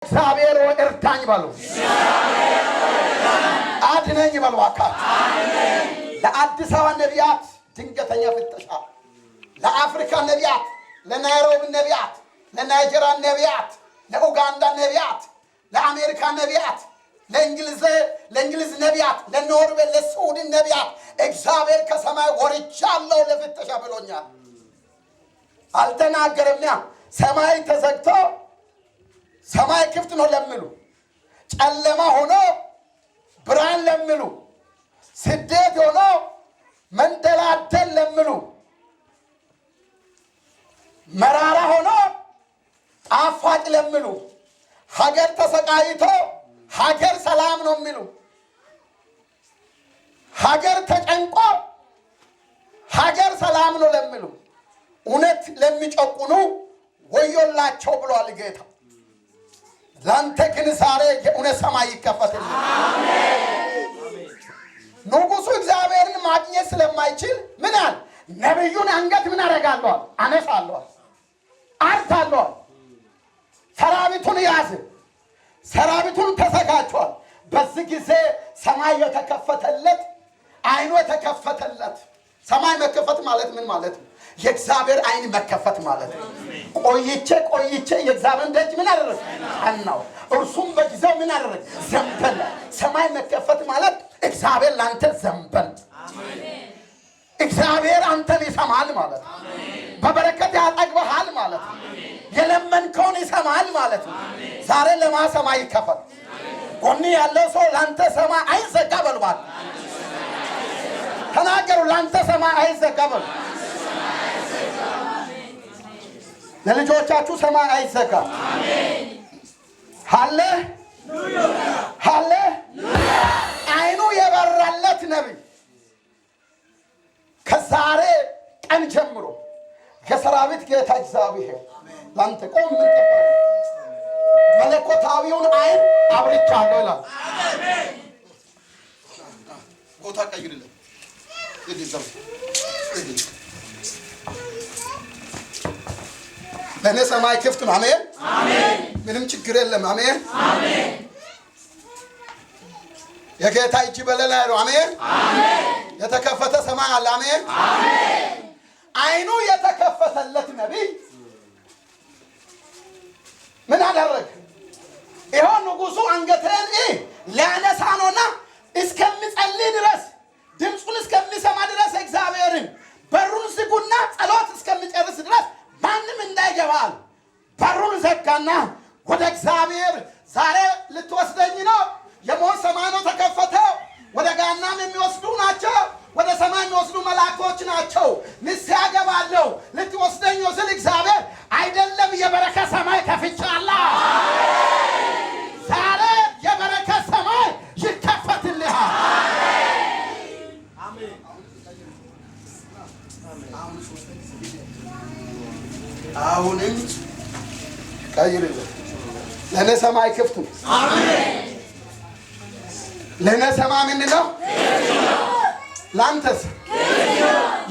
እግዚአብሔር እርዳኝ በሉ። አድነኝ በሉ። አካል ለአዲስ አበባ ነቢያት ድንገተኛ ፍተሻ፣ ለአፍሪካ ነቢያት፣ ለናይሮቢ ነቢያት፣ ለናይጄሪያ ነቢያት፣ ለኡጋንዳ ነቢያት፣ ለአሜሪካ ነቢያት፣ ለእንግሊዝ ነቢያት፣ ለኖርዌይ፣ ለስዊድን ነቢያት እግዚአብሔር ከሰማይ ወርጃለሁ ለፍተሻ ብሎኛል። አልተናገረም። ሰማይ ተዘግቶ ሰማይ ክፍት ነው ለምሉ፣ ጨለማ ሆኖ ብርሃን ለምሉ፣ ስደት ሆኖ መንደላደል ለምሉ፣ መራራ ሆኖ ጣፋጭ ለምሉ፣ ሀገር ተሰቃይቶ ሀገር ሰላም ነው የሚሉ፣ ሀገር ተጨንቆ ሀገር ሰላም ነው ለምሉ፣ እውነት ለሚጨቁኑ ወዮላቸው ብሏል ጌታ። ላንተ ግን ዛሬ የእውነት ሰማይ ይከፈትልህ። ንጉሡ እግዚአብሔርን ማግኘት ስለማይችል ምን አለ? ነቢዩን አንገት ምን አደርጋለሁ? አነሳለሁ፣ አርዳለሁ። ሰራዊቱን ያዝ፣ ሰራዊቱን ተዘጋጅቷል። በዚህ ጊዜ ሰማይ የተከፈተለት፣ አይኑ የተከፈተለት። ሰማይ መከፈት ማለት ምን ማለት ነው? የእግዚአብሔር አይን መከፈት ማለት ነው። ቆይቼ የእግዚአብሔርን ደጅ ምን አደረገ? አናው እርሱም በጊዜው ምን አደረገ? ዘንበል። ሰማይ መከፈት ማለት እግዚአብሔር ላንተ ዘንበል። እግዚአብሔር አንተን ይሰማል ማለት ነው። በበረከት ያጠግበሃል ማለት ነው። የለመንከውን ይሰማል ማለት ነው። ዛሬ ለማ ሰማይ ይከፈት። ጎኒ ያለው ሰው ላንተ ሰማይ አይዘጋ በልባል። ተናገሩ፣ ላንተ ሰማይ አይዘጋ በሉ። ለልጆቻችሁ ሰማይ አይዘጋ። ሃሌሉያ። አይኑ የበራለት ነቢይ ከዛሬ ቀን ጀምሮ የሰራዊት ጌታ እግዚአብሔር ላንተ ቆም መለኮታዊውን አይን አብርቻለሁ ይላል። ቦታ ቀይርልኝ። ለእኔ ሰማይ ክፍት ነው። አሜን አሜን። ምንም ችግር የለም። አሜን አሜን። የጌታ እጅ በለላ ነው። አሜን አሜን። የተከፈተ ሰማይ አለ። አሜን አሜን። አይኑ የተከፈተለት ነቢይ ምን አደረገ? ይኸው ንጉሡ አንገቴን ሊያነሳ ነውና እስከሚጸልይ ድረስ ድምፁን እስከሚሰማ ድረስ እግዚአብሔርን በሩን ዝጉና ጸሎት እስከሚጨርስ ድረስ ማንም እንዳይገባል በሩን ዘጋና ወደ እግዚአብሔር ዛሬ ልትወስደኝ ነው። የሞት ሰማይ ነው ተከፈተ። ወደ ገሃነም የሚወስዱ ናቸው፣ ወደ ሰማይ የሚወስዱ መላእክቶች ናቸው። ንስሐ ገባለሁ ልትወስደኝ ነው ስል እግዚአብሔር አይደለም የበረከት ሰማይ ከፍቻለሁ። ዛሬ የበረከት ሰማይ ይከፈትልሃል። አሁንም ቀይርልኝ። ለእኔ ሰማይ ክፍት ነው። አሜን። ለእኔ ሰማይ ምንድን ነው? ለአንተስ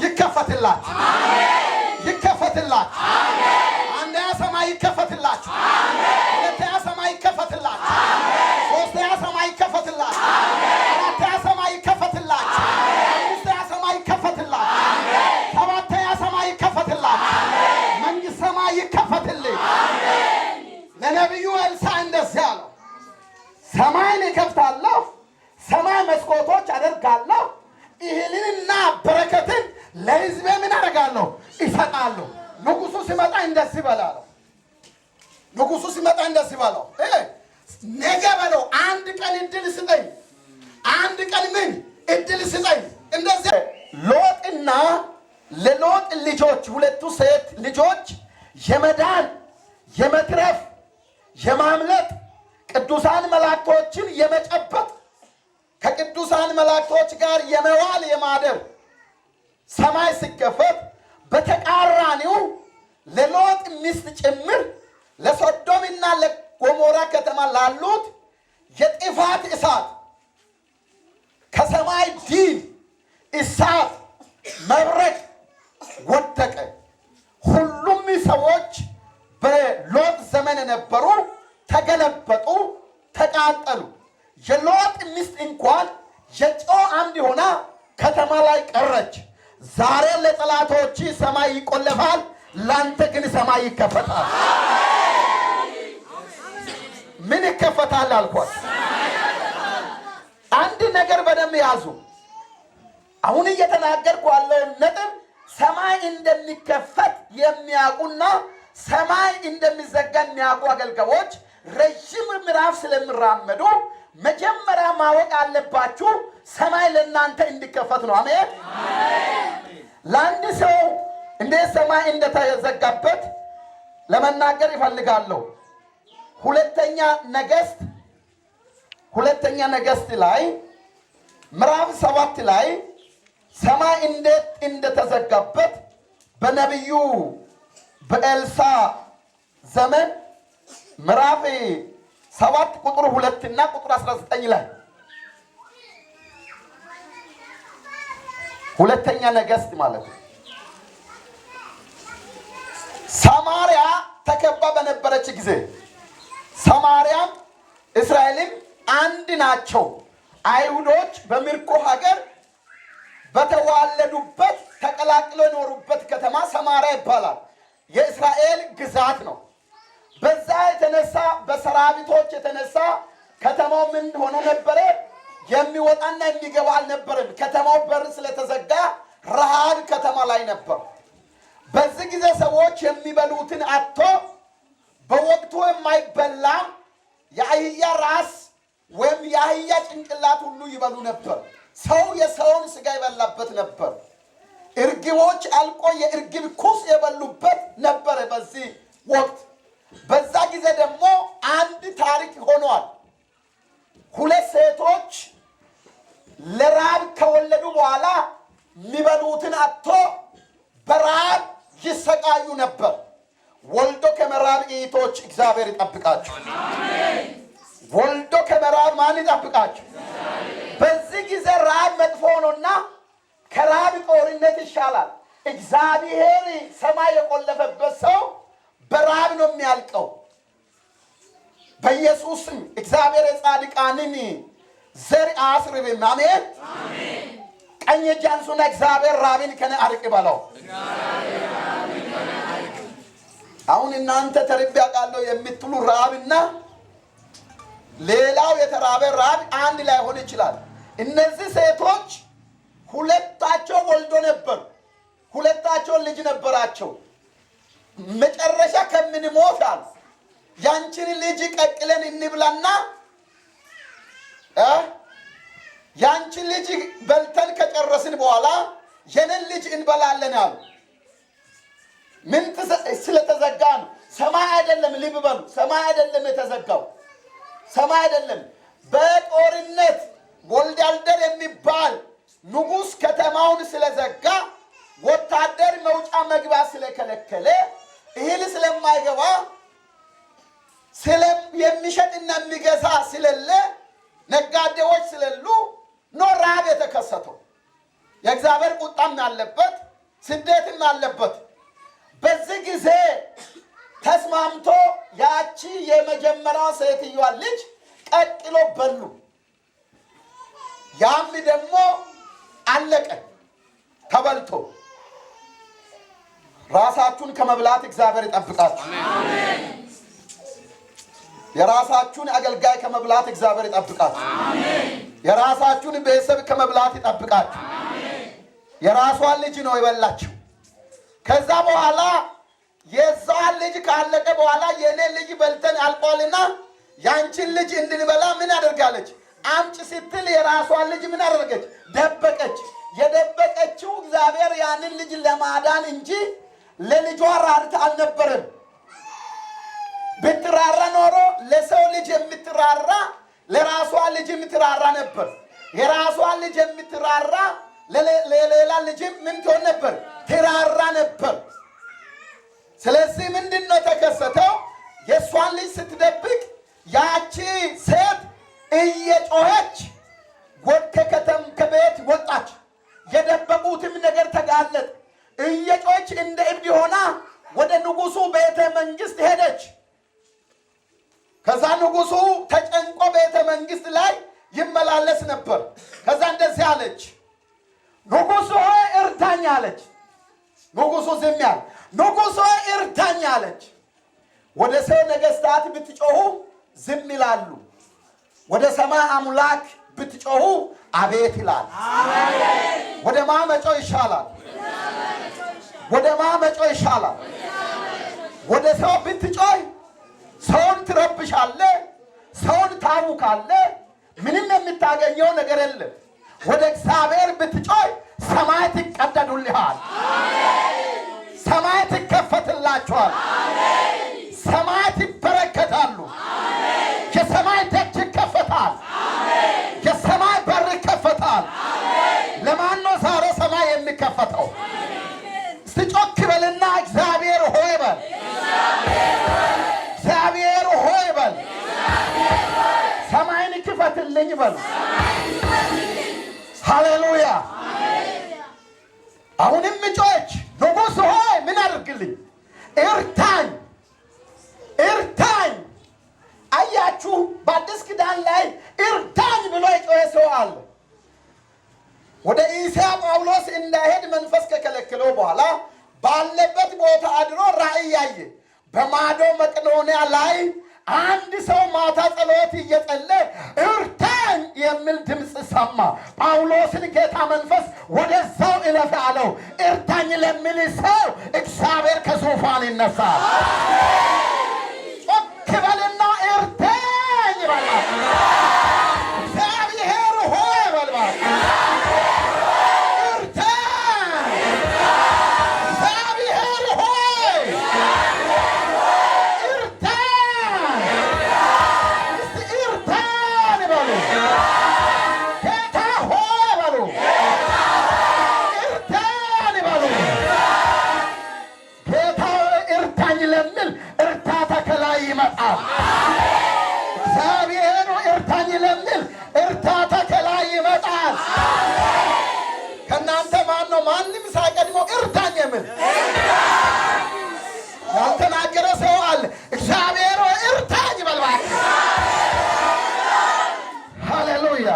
ይከፈትላችሁ። ይከፈትላችሁ። አንደኛ ሰማይ ይከፈትላችሁ። ሁለተኛ ሰማይ ይከፈትላችሁ። ሶስተኛ ሰማይ ይከፈትላችሁ። አራተኛ ሰማይ ይከፈትላችሁ። አምስተኛ ሰማይ ይከፈትላችሁ። ሰባተኛ ሰማይ ይከፈትላችሁ። መንግሥተ ሰማይ ይከፈትልኝ። ለነቢዩ ኤልሳዕ እንደዚህ አለው፣ ሰማይን እከፍታለሁ፣ ሰማይ መስኮቶች አደርጋለሁ፣ እህልንና በረከትን ለሕዝቤ ምን አደርጋለሁ? ይሰጣለሁ። ንጉሡ ሲመጣ እንደዚህ በላለው። ንጉሡ ሲመጣ እንደዚህ በለው፣ ነገ በለው አንድ ቀን እድል ስጠኝ፣ አንድ ቀን ምን እድል ስጠኝ። እንደዚህ ሎጥና ለሎጥ ልጆች ሁለቱ ሴት ልጆች የመዳን የመትረፍ የማምለጥ ቅዱሳን መላእክቶችን የመጨበጥ ከቅዱሳን መላእክቶች ጋር የመዋል የማደር ሰማይ ሲከፈት በተቃራኒው ለሎጥ ሚስት ጭምር ለሶዶምና ለጎሞራ ከተማ ላሉት የጥፋት እሳት ከሰማይ ዲን እሳት መብረቅ ወደቀ። ሁሉም ሰዎች በሎጥ ዘመን የነበሩ ተገለበጡ፣ ተቃጠሉ። የሎጥ ሚስት እንኳን የጨው አምድ ሆና ከተማ ላይ ቀረች። ዛሬ ለጠላቶች ሰማይ ይቆለፋል፣ ላንተ ግን ሰማይ ይከፈታል። ምን ይከፈታል አልኳት? አንድ ነገር በደንብ ያዙ። አሁን እየተናገርኩ ያለው ነጥብ ሰማይ እንደሚከፈት የሚያውቁና ሰማይ እንደሚዘጋ የሚያውቁ አገልጋዮች ረጅም ምዕራፍ ስለሚራመዱ መጀመሪያ ማወቅ አለባችሁ ሰማይ ለእናንተ እንዲከፈት ነው። አሜን። ለአንድ ሰው እንዴት ሰማይ እንደተዘጋበት ለመናገር ይፈልጋለሁ። ሁለተኛ ነገሥት ላይ ምዕራፍ 7 ላይ ሰማይ እንዴት እንደተዘጋበት በነቢዩ በኤልሳዕ ዘመን ምዕራፍ 7 ቁጥር 2 እና ቁጥር 19 ላይ ሁለተኛ ነገሥት ማለት ነው። ሰማርያ ተከባ በነበረች ጊዜ ሰማርያም እስራኤልም አንድ ናቸው። አይሁዶች በምርኮ ሀገር በተዋለዱበት ተቀላቅለው የኖሩበት ከተማ ሰማርያ ይባላል። የእስራኤል ግዛት ነው። በዛ የተነሳ በሰራዊቶች የተነሳ ከተማው ምን ሆኖ ነበረ? የሚወጣና የሚገባ አልነበረም። ከተማው በር ስለተዘጋ ረሃብ ከተማ ላይ ነበር። በዚህ ጊዜ ሰዎች የሚበሉትን አጥቶ በወቅቱ የማይበላ የአህያ ራስ ወይም የአህያ ጭንቅላት ሁሉ ይበሉ ነበር። ሰው የሰውን ስጋ ይበላበት ነበር። እርግቦች አልቆ የእርግብ ኩስ የበሉበት ነበር በዚህ ወቅት። በዛ ጊዜ ደግሞ አንድ ታሪክ ሆኗል። 2 ሴቶች ለራብ ከወለዱ በኋላ የሚበሉትን አጥቶ በራብ ይሰቃዩ ነበር። ወልዶ ከመራብ እህቶች እግዚአብሔር ይጠብቃችሁ። ወልዶ ከመራብ ማን ይጠብቃችሁ? በዚህ ጊዜ ራብ መጥፎ ነውና ከራብ ጦርነት ይሻላል። እግዚአብሔር ሰማይ የቆለፈበት ሰው በራብ ነው የሚያልቀው። በኢየሱስም እግዚአብሔር የጻድቃንን ዘር አያስርብም። አሜን። ቀኝ እጅ አንሱና እግዚአብሔር ራብን ከኔ አርቅ በለው። አሁን እናንተ ተርቤ አውቃለሁ የምትሉ ራብና ሌላው የተራበ ራብ አንድ ላይ ሆነ ይችላል። እነዚህ ሴቶች ሁለታቸው ወልዶ ነበር። ሁለታቸው ልጅ ነበራቸው። መጨረሻ ከምንሞት አሉ ያንቺን ልጅ ቀቅለን እንብላና ያንቺን ልጅ በልተን ከጨረስን በኋላ የነን ልጅ እንበላለን አሉ። ምን ስለተዘጋ ነው? ሰማይ አይደለም። ልብ በሉ፣ ሰማይ አይደለም የተዘጋው። ሰማይ አይደለም። በጦርነት ጎልዳልደር የሚባል ንጉሥ ከተማውን ስለዘጋ ወታደር መውጫ መግባት ስለከለከለ እህል ስለማይገባ የሚሸጥና የሚገዛ ስለሌለ ነጋዴዎች ስለሌሉ ነው ረሃብ የተከሰተው። የእግዚአብሔር ቁጣም አለበት፣ ስደትም አለበት። በዚህ ጊዜ ተስማምቶ ያቺ የመጀመሪያው ሴትዮዋ ልጅ ቀቅሎ በሉ። ያም ደግሞ አለቀ ተበልቶ። ራሳችሁን ከመብላት እግዚአብሔር ይጠብቃችሁ። አሜን። የራሳችሁን አገልጋይ ከመብላት እግዚአብሔር ይጠብቃችሁ። አሜን። የራሳችሁን ቤተሰብ ከመብላት ይጠብቃችሁ። አሜን። የራሷን ልጅ ነው የበላችሁ። ከዛ በኋላ የዛን ልጅ ካለቀ በኋላ የኔ ልጅ በልተን አልቋልና ያንቺን ልጅ እንድንበላ ምን አደርጋለች? አምጪ ስትል የራሷን ልጅ ምን አደረገች? ደበቀች። የደበቀችው እግዚአብሔር ያንን ልጅ ለማዳን እንጂ ለልጇ ራርታ አልነበረም። ብትራራ ኖሮ ለሰው ልጅ የምትራራ ለራሷ ልጅ የምትራራ ነበር። የራሷ ልጅ የምትራራ ለሌላ ልጅ ምን ትሆን ነበር? ትራራ ነበር። ስለዚህ ምንድነው ተከሰተው? የሷን ልጅ ስትደብቅ ያቺ ሴት እየጮኸች ከቤት ወጣች። የደበቁትም ነገር ተጋለጠ። እየጮኸች እንደ እብድ ሆና ወደ ንጉሱ ቤተ መንግስት ሄደች። ከዛ ንጉሱ ተጨንቆ ቤተ መንግስት ላይ ይመላለስ ነበር። ከዛ እንደዚህ አለች፣ ንጉሱ ሆይ እርዳኝ አለች። ንጉሱ ዝም ያለ፣ ንጉሱ ሆይ እርዳኝ አለች። ወደ ሰው ነገስታት ብትጮሁ ዝም ይላሉ፣ ወደ ሰማይ አምላክ ብትጮሁ አቤት ይላል። ወደ ማመጮ ይሻላል፣ ወደ ማመጮ ይሻላል። ወደ ሰው ብትጮህ ሰውን ትረብሻለህ፣ ሰውን ታውካለህ፣ ምንም የምታገኘው ነገር የለም። ወደ እግዚአብሔር ብትጮህ ሰማይ ትቀደዱልሃል፣ ሰማይ ትከፈትላቸዋል፣ ሰማይ ይበረከታሉ፣ የሰማይ ደጅ ይከፈታል፣ የሰማይ በር ይከፈታል። ለማን ነው ዛሬ ሰማይ የሚከፈተው? እስቲ ጮክ በልና እግዚአብሔር ሆይ በል፣ እግዚአብሔር ሆይ በል፣ ሰማይን ክፈትልኝ በል። ሃሌሉያ። አሁንም ጮች ንጉሥ ሆይ ምን አድርግልኝ? እርዳኝ፣ እርዳኝ። አያችሁ፣ በአዲስ ኪዳን ላይ እርዳኝ ብሎ የጮኸ ሰው አለ። ወደ እስያ ጳውሎስ እንዳይሄድ መንፈስ ከከለከለው በኋላ ባለበት ቦታ አድሮ ራእይ ያየ። በማዶ መቅዶንያ ላይ አንድ ሰው ማታ ጸሎት እየጸለየ እርዳኝ የሚል ድምፅ ሰማ። ጳውሎስን ጌታ መንፈስ ወደዛው እለፍ አለው። እርዳኝ ለሚል ሰው እግዚአብሔር ከዙፋን ይነሳል። ጮክ በልና እርዳኝ ይበላል። እግዚአብሔር ሆይ በልባል፣ እርዳኝ። እግዚአብሔር ሆይ እርዳኝ። እስቲ እርዳኝ በሉ። ጌታ ሆይ በሉ፣ እርዳኝ በሉ። ጌታ እርዳኝ ለሚል እርዳታ ከላይ ይመጣል። እግዚአብሔር እርዳኝ ለሚል እርዳታ ከላይ ይመጣል። ከእናንተ ማን ነው ማንም ሳይቀድሞ እርዳኝ የሚል? ያልተናገረ ሰው አለ? እግዚአብሔር እርዳኝ በልባት። ሃሌሉያ።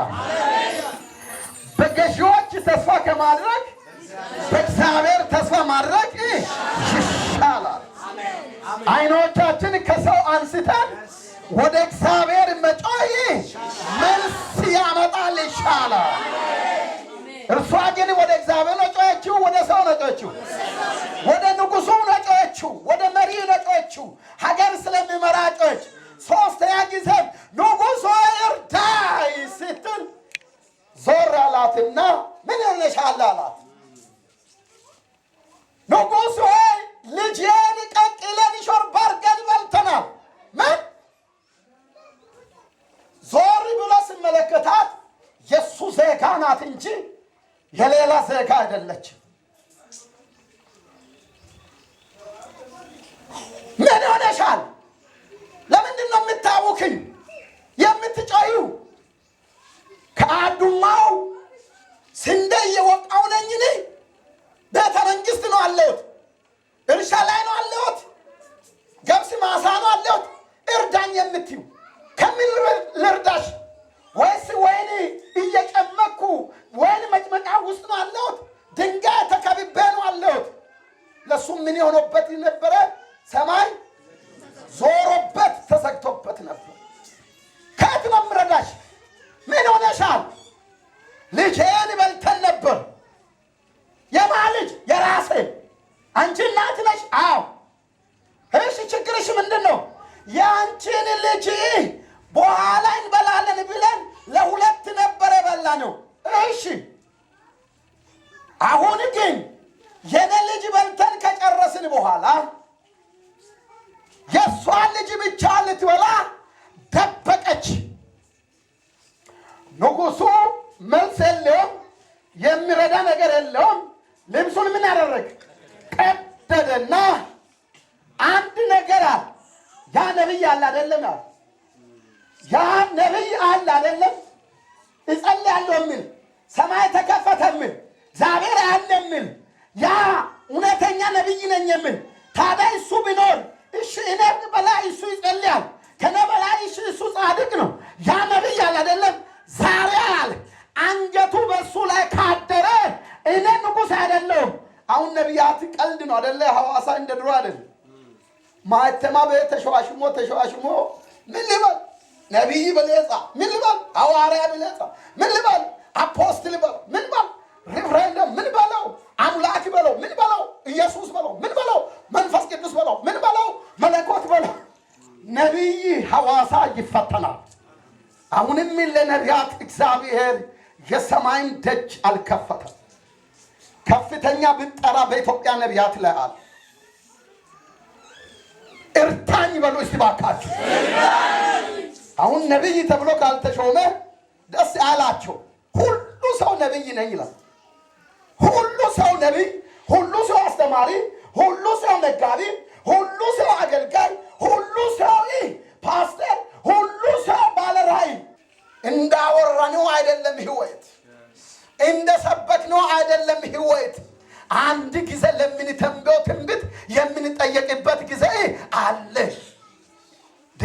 በገዢዎች ተስፋ ከማድረግ በእግዚአብሔር ተስፋ ማድረግ ይሻላል። አይኖቻችን ከሰው አንስተን ወደ እግዚአብሔር መጮህ መልስ ያመጣል፣ ይሻላል። እርሷ ግን ወደ እግዚአብሔር ነው ጮኸችው፣ ወደ ሰው ነው ጮኸችው፣ ወደ ንጉሱ ነው ጮኸችው፣ ወደ መሪ ነው ጮኸችው፣ ሀገር ስለሚመራ ጮኸች። ሶስተኛ ጊዜ ንጉሥ እርዳኝ ስትል ዞር አላትና ምን ሆነሻል አላት። ንጉሥ ሆይ ልጄን ቀቅለን ሾርባ አድርገን በልተናል። ምን? ዞር ብሎ ሲመለከታት የእሱ ዜጋ ናት እንጂ የሌላ ዜጋ አይደለችም። ምን ሆነሻል? ለምንድን ነው የምታውክኝ የምትጮዩ? ከአዱማው ስንዴ እየወቃው ነኝን? ቤተ መንግስት ነው አለሁት፣ እርሻ ላይ ነው አለሁት፣ ገብስ ማሳ ነው አለሁት። እርዳኝ የምትዩ ከምን ልርዳሽ? ወይስ ወይን እየጨመኩ ወይን መጭመቃ ውስጥ ነው አለሁት? ድንጋይ ተከብቤ ነው አለሁት። ለሱ ምን የሆነበት ነበረ? ሰማይ ዞሮበት ተዘግቶበት ነበር። ከየት ነው የምረዳሽ? ምን ሆነሻል? ልጄን በልተን ነበር። የማ ልጅ? የራሴ። አንቺ እናት ነሽ? አዎ። እሺ ችግርሽ ምንድን ነው? የአንቺን ልጅ በኋላ እንበላለን ብለን ለሁለት ነበረ በላ ነው። እሺ አሁን ግን የኔ ልጅ በልተን ከጨረስን በኋላ የእሷን ልጅ ብቻ ልትበላ ደበቀች። ንጉሱ መልስ የለውም፣ የሚረዳ ነገር የለውም። ልብሱን ምን ያደረግ ቀደደና አንድ ነገር አለ። ያ ነቢይ አለ አይደለም? ያ ነቢይ አለ አይደለም? እጸልያለሁ የሚል ሰማይ ተከፈተ የሚል እግዚአብሔር አለ የሚል ያ እውነተኛ ነቢይ ነኝ የሚል ታዲያ እሱ ቢኖር እሺ እኔ በላ እሱ ይጸልያል፣ ከነበላይ እሱ ጻድቅ ነው። ያ ነብይ ያለ አይደለም ዛሬ አለ አንጀቱ በሱ ላይ ካደረ እኔ ንጉሥ አይደለም። አሁን ነቢያት ቀልድ ነው አይደለ? ሐዋሳ እንደ ድሮ አይደለም። ማተማ ቤት ተሸዋሽሞ ምን ልበል ነቢይ በለጻ ምን ልበል ሐዋርያ በለጻ ምን ልበል አፖስትል በለው ምን በለው ሪቨረንድ ምን በለው አምላክ በለው ምን በለው ኢየሱስ በለው ምን በለው መንፈስ ቅዱስ በለው ምን በለው መለኮት በለው። ነቢይ ሐዋሳ ይፈተናል። አሁንም ለነቢያት እግዚአብሔር የሰማይን ደጅ አልከፈተም። ከፍተኛ ብጠራ በኢትዮጵያ ነቢያት ላይ አለ። እርታኝ በሉ እስቲ ባካችሁ። አሁን ነቢይ ተብሎ ካልተሾመ ደስ ያላቸው ሁሉ ሰው ነቢይ ነኝ ይላል። ሁሉ ሰው ነቢይ፣ ሁሉ ሰው አስተማሪ፣ ሁሉ ሰው ነጋዴ፣ ሁሉ ሰው አገልጋይ፣ ሁሉ ሰው ፓስተር፣ ሁሉ ሰው ባለራዕይ። እንዳወራነው አይደለም ህይወት፣ እንደሰበክነው አይደለም ህይወት። አንድ ጊዜ ለምንተንበው ትንቢት የምንጠየቅበት ጊዜ አለ።